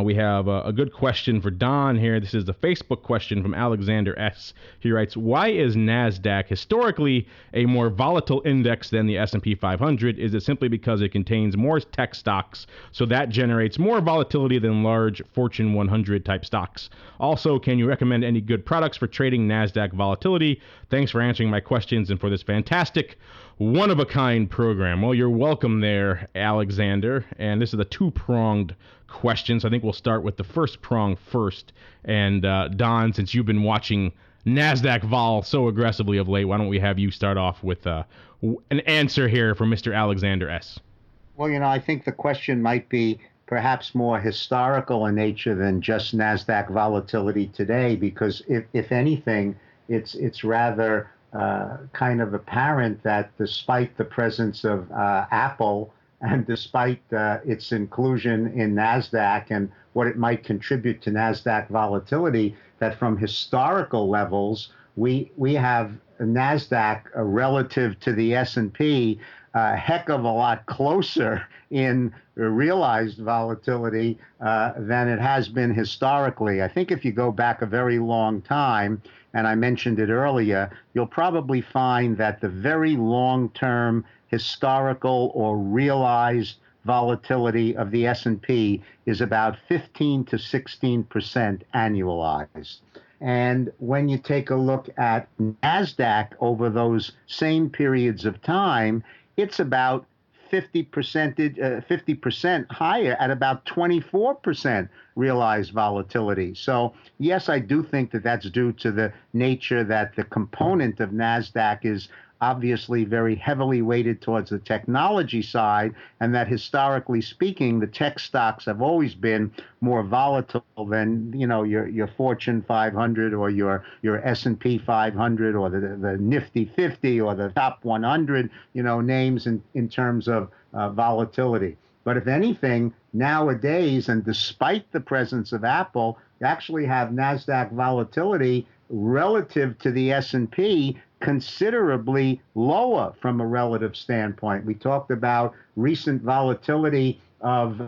we have a good question for Don here. This is the Facebook question from Alexander S. He writes, why is NASDAQ historically a more volatile index than the S&P 500? Is it simply because it contains more tech stocks, so that generates more volatility than large Fortune 100 type stocks? Also, can you recommend any good products for trading NASDAQ volatility? Thanks for answering my questions and for this fantastic one-of-a-kind program. Well, you're welcome there, Alexander. And this is a two-pronged questions. I think we'll start with the first prong first. And Don, since you've been watching NASDAQ vol so aggressively of late, why don't we have you start off with an answer here from Mr. Alexander S. Well, I think the question might be perhaps more historical in nature than just NASDAQ volatility today, because if anything, it's rather kind of apparent that despite the presence of Apple and despite its inclusion in NASDAQ and what it might contribute to NASDAQ volatility, that from historical levels, we have NASDAQ relative to the S&P a heck of a lot closer in realized volatility than it has been historically. I think if you go back a very long time, and I mentioned it earlier, you'll probably find that the very long-term historical or realized volatility of the S&P is about 15 to 16% annualized. And when you take a look at NASDAQ over those same periods of time, it's about 50% higher at about 24% realized volatility. So yes, I do think that that's due to the nature that the component of NASDAQ is obviously very heavily weighted towards the technology side, and that historically speaking, the tech stocks have always been more volatile than your Fortune 500 or your S&P 500 or the Nifty 50 or the top 100 names in terms of volatility. But if anything, nowadays, and despite the presence of Apple, you actually have NASDAQ volatility relative to the S&P considerably lower from a relative standpoint. We talked about recent volatility of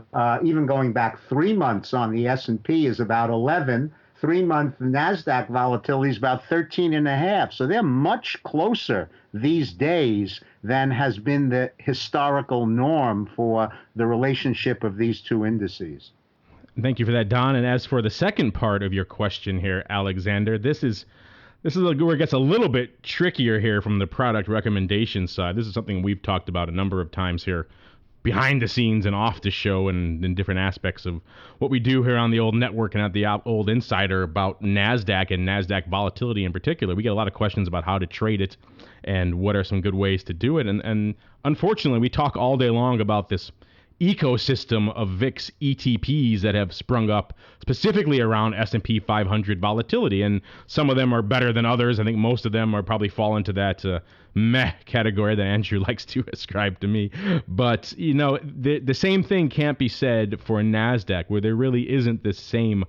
even going back 3 months on the S&P is about 11. 3-month NASDAQ volatility is about 13.5. So they're much closer these days than has been the historical norm for the relationship of these two indices. Thank you for that, Don. And as for the second part of your question here, Alexander, this is where it gets a little bit trickier here from the product recommendation side. This is something we've talked about a number of times here behind the scenes and off the show and in different aspects of what we do here on the old network and at the old Insider about NASDAQ and NASDAQ volatility in particular. We get a lot of questions about how to trade it and what are some good ways to do it. And unfortunately, we talk all day long about this ecosystem of VIX ETPs that have sprung up specifically around S&P 500 volatility, and some of them are better than others. I think most of them are probably fall into that meh category that Andrew likes to ascribe to me. But the same thing can't be said for NASDAQ, where there really isn't the same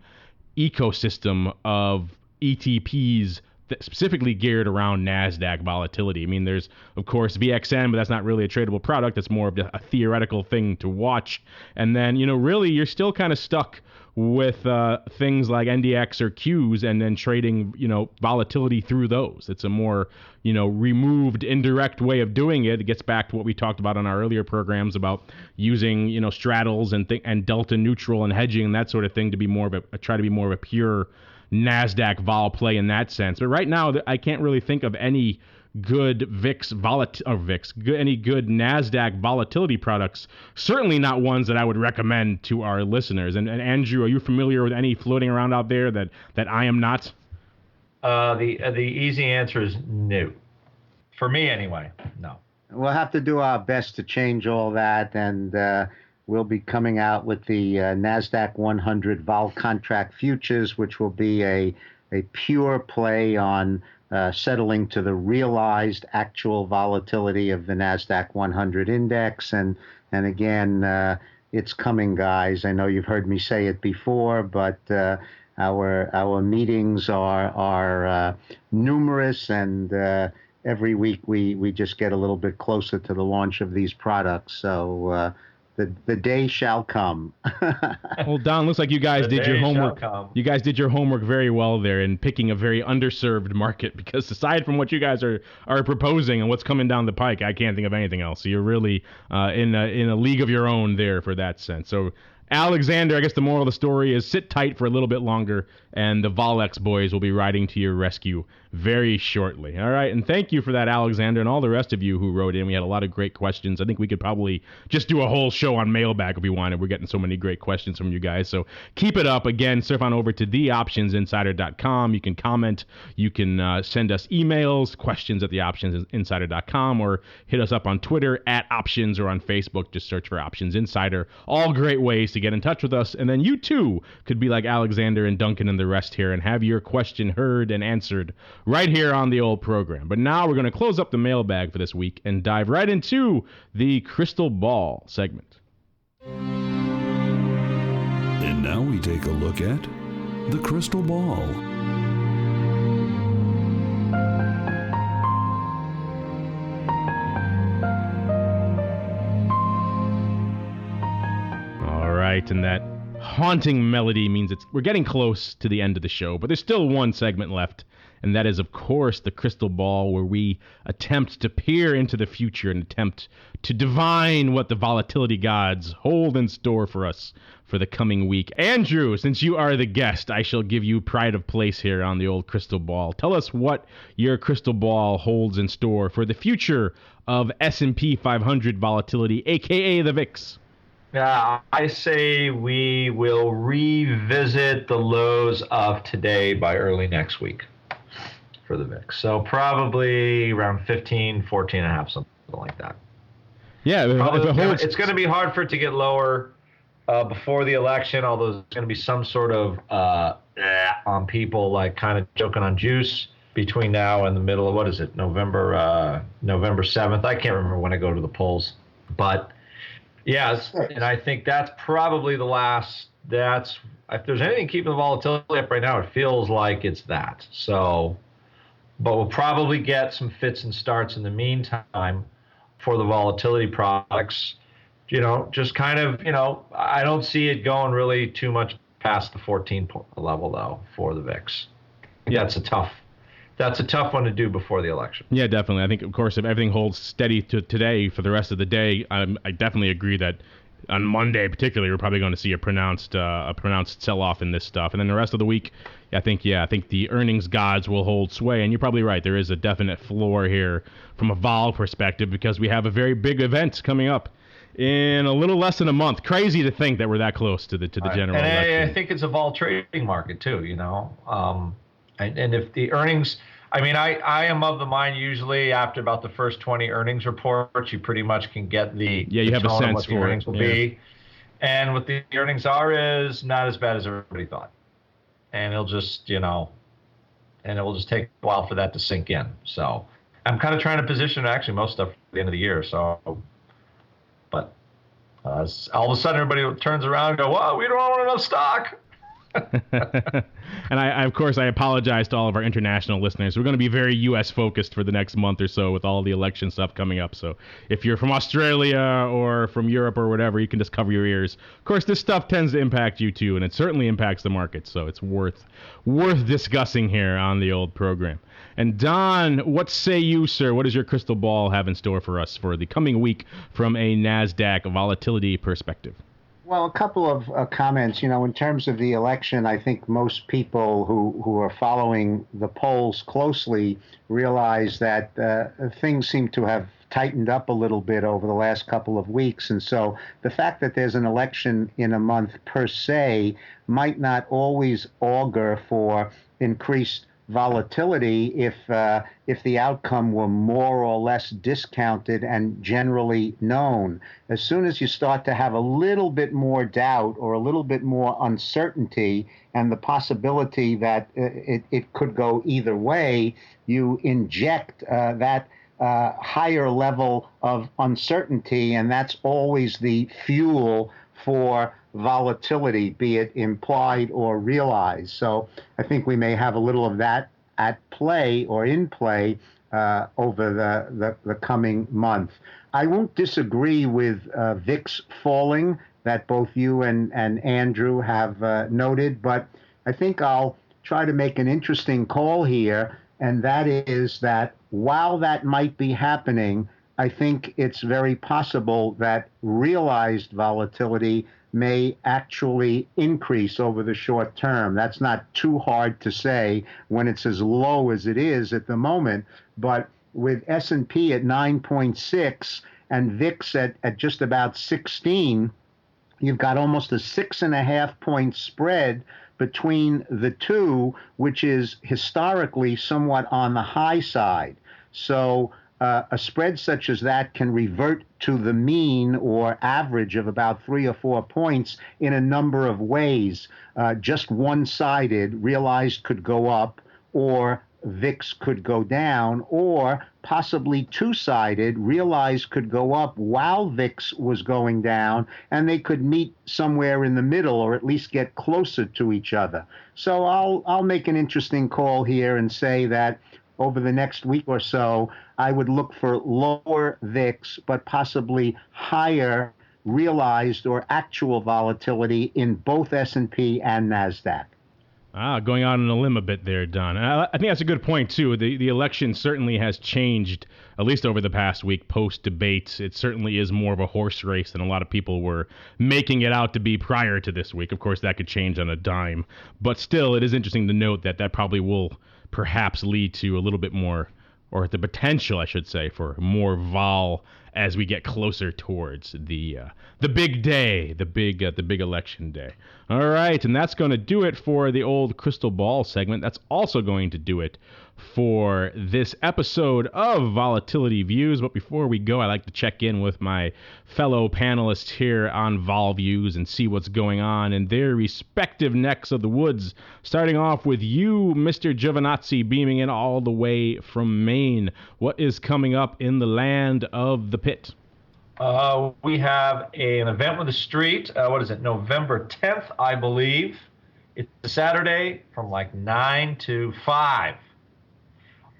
ecosystem of ETPs specifically geared around NASDAQ volatility. I mean, there's, of course, VXN, but that's not really a tradable product. It's more of a theoretical thing to watch. And then, really, you're still kind of stuck with things like NDX or Qs and then trading, volatility through those. It's a more, removed, indirect way of doing it. It gets back to what we talked about on our earlier programs about using, straddles and delta neutral and hedging and that sort of thing to be more of try to be more of a pure NASDAQ vol play in that sense. But right now, I can't really think of any good any good NASDAQ volatility products. Certainly not ones that I would recommend to our listeners. And Andrew, are you familiar with any floating around out there that I am not? The easy answer is no. For me, anyway, no. We'll have to do our best to change all that, and we'll be coming out with the NASDAQ 100 vol contract futures, which will be a pure play on settling to the realized actual volatility of the NASDAQ 100 index. And again, it's coming, guys. I know you've heard me say it before, but our meetings are numerous, and every week we just get a little bit closer to the launch of these products. So the day shall come. Well, Don, looks like you guys did your homework. You guys did your homework very well there in picking a very underserved market, because aside from what you guys are proposing and what's coming down the pike, I can't think of anything else. So you're really in a league of your own there for that sense. So Alexander, I guess the moral of the story is sit tight for a little bit longer, and the Volex boys will be riding to your rescue very shortly. All right, and thank you for that, Alexander, and all the rest of you who wrote in. We had a lot of great questions. I think we could probably just do a whole show on mailbag if we wanted. We're getting so many great questions from you guys, so keep it up. Again, surf on over to theoptionsinsider.com. You can comment, you can send us emails, questions at theoptionsinsider.com, or hit us up on Twitter at Options, or on Facebook, just search for Options Insider. All great ways to get in touch with us, and then you too could be like Alexander and Duncan and the rest here and have your question heard and answered right here on the old program. But now we're going to close up the mailbag for this week and dive right into the Crystal Ball segment. And now we take a look at the crystal ball. All right, and that haunting melody means we're getting close to the end of the show, but there's still one segment left, and that is, of course, the crystal ball, where we attempt to peer into the future and attempt to divine what the volatility gods hold in store for us for the coming week. Andrew, since you are the guest, I shall give you pride of place here on the old crystal ball. Tell us what your crystal ball holds in store for the future of S&P 500 volatility, aka the VIX. Yeah, I say we will revisit the lows of today by early next week for the VIX. So probably around 15, 14 and a half, something like that. Yeah, it's going to be hard for it to get lower before the election, although there's going to be some sort of on people like kind of joking on juice between now and the middle of, what is it, November 7th. I can't remember when I go to the polls, but yes, and I think that's probably the last. If there's anything keeping the volatility up right now, it feels like it's that. So, but we'll probably get some fits and starts in the meantime for the volatility products. Just kind of, I don't see it going really too much past the 14 level though for the VIX. Yeah, that's a tough one to do before the election. Yeah, definitely. I think, of course, if everything holds steady to today for the rest of the day, I definitely agree that on Monday particularly, we're probably going to see a pronounced sell-off in this stuff. And then the rest of the week, I think the earnings gods will hold sway. And you're probably right. There is a definite floor here from a vol perspective because we have a very big event coming up in a little less than a month. Crazy to think that we're that close to the general election. I think it's a vol trading market too, And if the earnings, I am of the mind usually after about the first 20 earnings reports, you pretty much can get you have a sense what the earnings will be. And what the earnings are is not as bad as everybody thought. And it'll just, and it will just take a while for that to sink in. So I'm kind of trying to position actually most stuff at the end of the year. So, but all of a sudden everybody turns around and go, well, we don't own enough stock. And I, of course, I apologize to all of our international listeners. We're going to be very U.S. focused for the next month or so with all the election stuff coming up. So if you're from Australia or from Europe or whatever, you can just cover your ears. Of course, this stuff tends to impact you too, and it certainly impacts the market. So it's worth discussing here on the old program. And Don, what say you, sir? What does your crystal ball have in store for us for the coming week from a NASDAQ volatility perspective? Well, a couple of comments. In terms of the election, I think most people who are following the polls closely realize that things seem to have tightened up a little bit over the last couple of weeks. And so the fact that there's an election in a month per se might not always augur for increased volatility if the outcome were more or less discounted and generally known. As soon as you start to have a little bit more doubt or a little bit more uncertainty and the possibility that it could go either way, you inject that higher level of uncertainty, and that's always the fuel for volatility, be it implied or realized. So I think we may have a little of that at play or in play over the coming month. I won't disagree with VIX falling that both you and Andrew have noted, but I think I'll try to make an interesting call here, and that is that while that might be happening, I think it's very possible that realized volatility may actually increase over the short term. That's not too hard to say when it's as low as it is at the moment, but with S&P at 9.6 and VIX at just about 16, you've got almost a 6.5 point spread between the two, which is historically somewhat on the high side. So a spread such as that can revert to the mean or average of about 3 or 4 points in a number of ways. Just one-sided, realized could go up, or VIX could go down, or possibly two-sided, realized could go up while VIX was going down, and they could meet somewhere in the middle, or at least get closer to each other. So I'll make an interesting call here and say that over the next week or so, I would look for lower VIX, but possibly higher realized or actual volatility in both S&P and NASDAQ. Going out on a limb a bit there, Don. I think that's a good point, too. The election certainly has changed, at least over the past week, post-debate. It certainly is more of a horse race than a lot of people were making it out to be prior to this week. Of course, that could change on a dime. But still, it is interesting to note that probably will perhaps lead to a little bit more, or the potential, I should say, for more vol as we get closer towards the big day, the big election day. All right, and that's going to do it for the old crystal ball segment. That's also going to do it for this episode of Volatility Views. But before we go, I'd like to check in with my fellow panelists here on Vol Views and see what's going on in their respective necks of the woods. Starting off with you, Mr. Giovinazzi, beaming in all the way from Maine. What is coming up in the land of the pit? We have an event with the street. What is it? November 10th, I believe. It's a Saturday from like 9 to 5.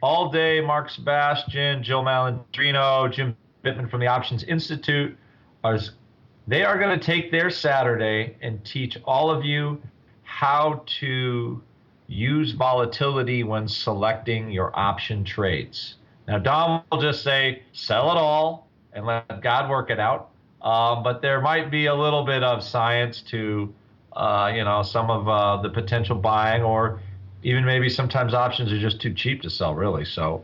All day, Mark Sebastian, Jill Malandrino, Jim Bittman from the Options Institute, they are going to take their Saturday and teach all of you how to use volatility when selecting your option trades. Now, Don will just say, sell it all and let God work it out. But there might be a little bit of science to, some of the potential buying, or even maybe sometimes options are just too cheap to sell, really. So,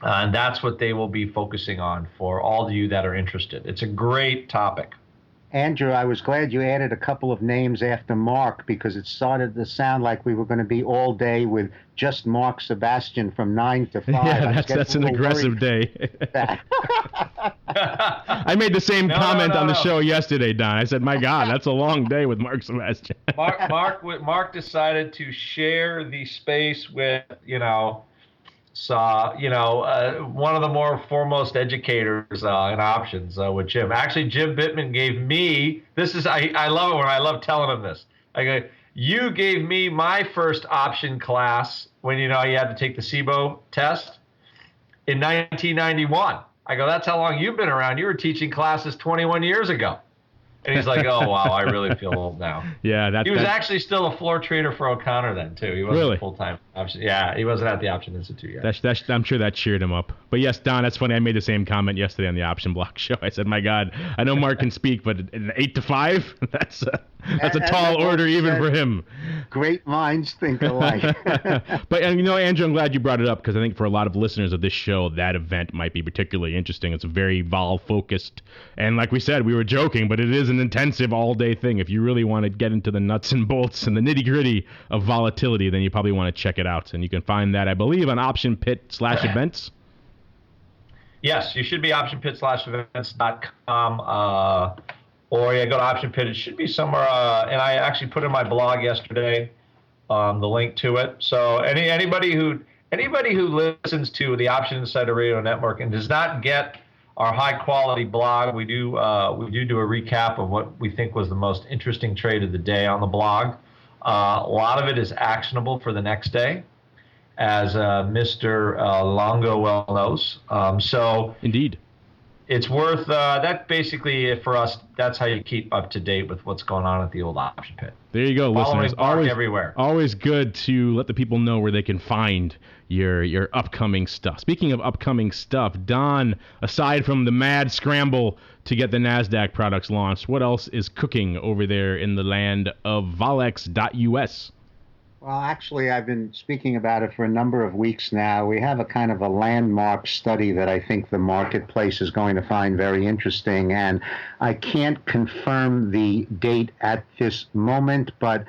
and that's what they will be focusing on for all of you that are interested. It's a great topic. Andrew, I was glad you added a couple of names after Mark, because it started to sound like we were going to be all day with just Mark Sebastian from 9 to 5. Yeah, that's an aggressive day. I made the same comment on the show yesterday, Don. I said, my God, that's a long day with Mark Sebastian. Mark decided to share the space with, one of the more foremost educators in options with Jim. Actually, Jim Bittman gave me, I love it when I love telling him this. I go, you gave me my first option class when, you had to take the SIBO test in 1991. I go, that's how long you've been around. You were teaching classes 21 years ago. And he's like, oh, wow, I really feel old now. Yeah, he was actually still a floor trader for O'Connor then, too. He wasn't full-time option. Yeah, he wasn't at the Option Institute yet. I'm sure that cheered him up. But yes, Don, that's funny. I made the same comment yesterday on the Option Block show. I said, my God, I know Mark can speak, but 8 to 5, that's a tall order even for him. Great minds think alike. But, Andrew, I'm glad you brought it up, because I think for a lot of listeners of this show, that event might be particularly interesting. It's very vol-focused. And like we said, we were joking, but it is an intensive all-day thing. If you really want to get into the nuts and bolts and the nitty-gritty of volatility, then you probably want to check it out. And you can find that, I believe, on OptionPit/events. Yes, you should be OptionPit/events.com. Or go to OptionPit. It should be somewhere. And I actually put in my blog yesterday the link to it. So anybody who listens to the Option Insider Radio Network and does not get our high-quality blog, we do do a recap of what we think was the most interesting trade of the day on the blog. A lot of it is actionable for the next day, as Mr. Longo well knows. So indeed, it's worth that. Basically, for us, that's how you keep up to date with what's going on at the old option pit. There you go, listeners. Everywhere. Always good to let the people know where they can find your upcoming stuff. Speaking of upcoming stuff, Don, aside from the mad scramble to get the NASDAQ products launched, what else is cooking over there in the land of Volex.us? Well, actually, I've been speaking about it for a number of weeks now. We have a kind of a landmark study that I think the marketplace is going to find very interesting, and I can't confirm the date at this moment, but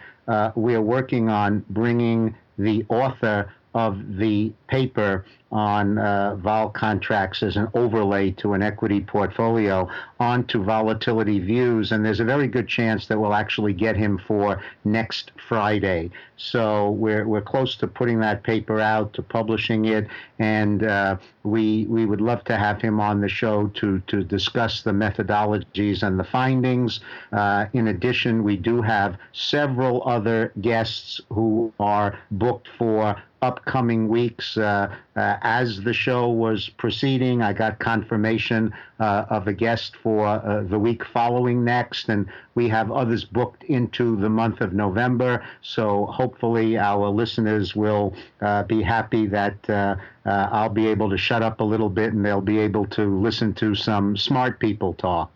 we're working on bringing the author of the paper on vol contracts as an overlay to an equity portfolio onto Volatility Views, and there's a very good chance that we'll actually get him for next Friday. So we're close to putting that paper out, to publishing it, and we would love to have him on the show to discuss the methodologies and the findings. In addition, we do have several other guests who are booked for upcoming weeks. As the show was proceeding, I got confirmation of a guest for the week following next, and we have others booked into the month of November. So hopefully our listeners will be happy that I'll be able to shut up a little bit and they'll be able to listen to some smart people talk.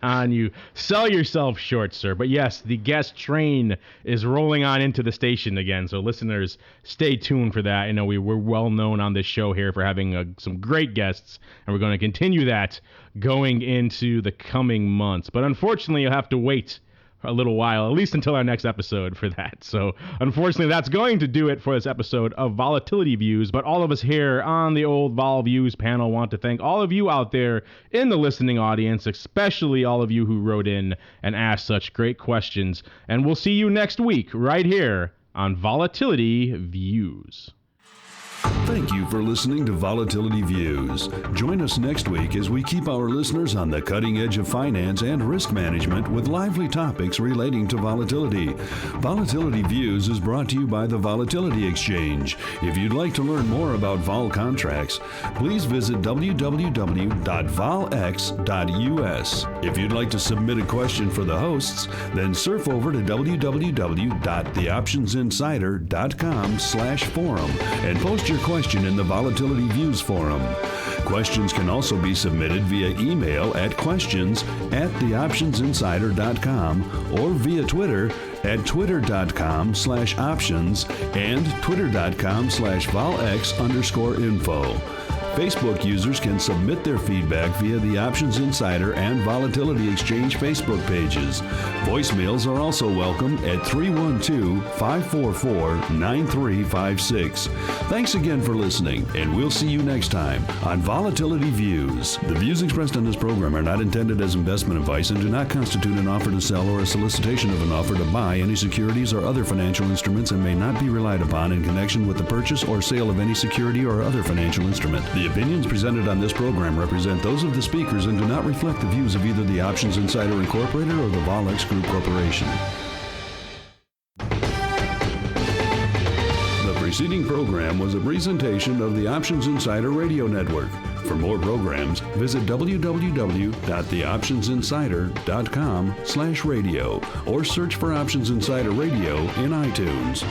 Don, you sell yourself short, sir. But yes, the guest train is rolling on into the station again. So listeners, stay tuned for that. I know we're well known on this show here for having some great guests, and we're going to continue that going into the coming months. But unfortunately, you'll have to wait a little while, at least until our next episode for that. So unfortunately, that's going to do it for this episode of Volatility Views. But all of us here on the old Vol Views panel want to thank all of you out there in the listening audience, especially all of you who wrote in and asked such great questions. And we'll see you next week right here on Volatility Views. Thank you for listening to Volatility Views. Join us next week as we keep our listeners on the cutting edge of finance and risk management with lively topics relating to volatility. Volatility Views is brought to you by the Volatility Exchange. If you'd like to learn more about vol contracts, please visit www.volx.us. If you'd like to submit a question for the hosts, then surf over to www.theoptionsinsider.com/forum and post your question in the Volatility Views forum. Questions can also be submitted via email at questions@theoptionsinsider.com or via Twitter at twitter.com/options and twitter.com/volx_info. Facebook users can submit their feedback via the Options Insider and Volatility Exchange Facebook pages. Voicemails are also welcome at 312-544-9356. Thanks again for listening, and we'll see you next time on Volatility Views. The views expressed on this program are not intended as investment advice and do not constitute an offer to sell or a solicitation of an offer to buy any securities or other financial instruments and may not be relied upon in connection with the purchase or sale of any security or other financial instrument. The opinions presented on this program represent those of the speakers and do not reflect the views of either the Options Insider Incorporated or the Volex Group Corporation. The preceding program was a presentation of the Options Insider Radio Network. For more programs, visit www.theoptionsinsider.com/radio or search for Options Insider Radio in iTunes.